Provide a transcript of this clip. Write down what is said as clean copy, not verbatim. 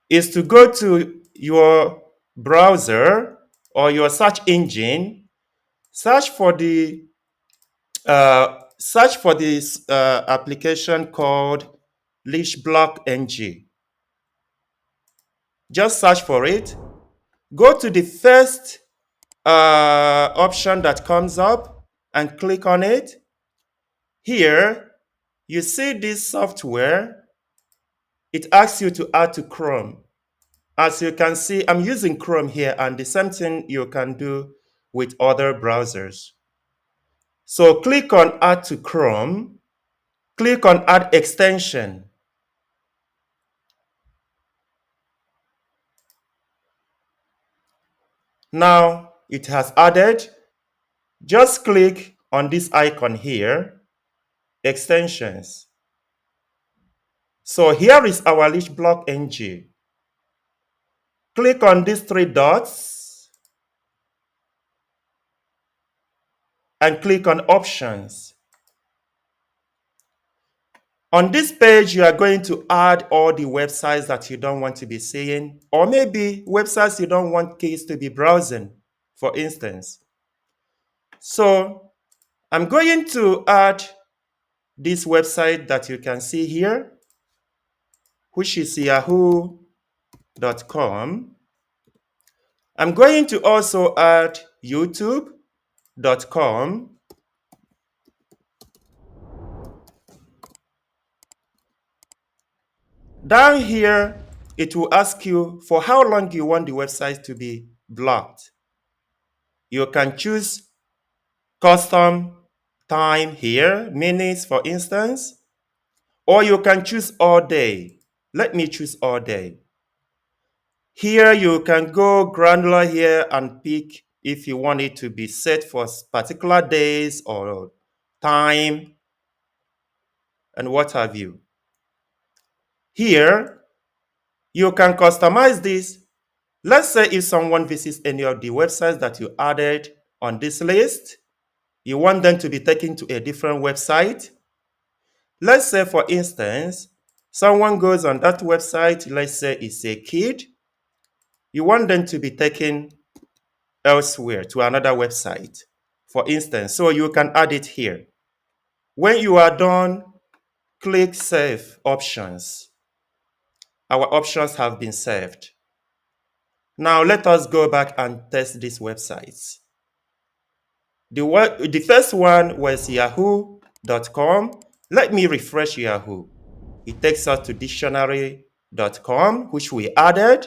is to go to your browser or your search engine, search for this application called LeechBlock NG. Just search for it. Go to the first option that comes up and click on it. Here, you see this software. It asks you to add to Chrome. As you can see, I'm using Chrome here, and the same thing you can do with other browsers. So click on Add to Chrome. Click on Add Extension. Now it has added. Just click on this icon here, Extensions. So here is our LeechBlock NG. Click on these three dots and click on Options. On this page, you are going to add all the websites that you don't want to be seeing, or maybe websites you don't want kids to be browsing, for instance. So I'm going to add this website that you can see here, which is yahoo.com. I'm going to also add youtube.com. Down here, it will ask you for how long you want the website to be blocked. You can choose custom time here, minutes for instance, or you can choose all day. Let me choose all day. Here you can go granular here and pick if you want it to be set for particular days or time and what have you. Here, you can customize this. Let's say if someone visits any of the websites that you added on this list, you want them to be taken to a different website. Let's say, for instance, someone goes on that website, let's say it's a kid. You want them to be taken elsewhere to another website, for instance. So you can add it here. When you are done, click Save Options. Our options have been saved. Now let us go back and test these websites. The first one was yahoo.com. Let me refresh Yahoo. It takes us to dictionary.com, which we added.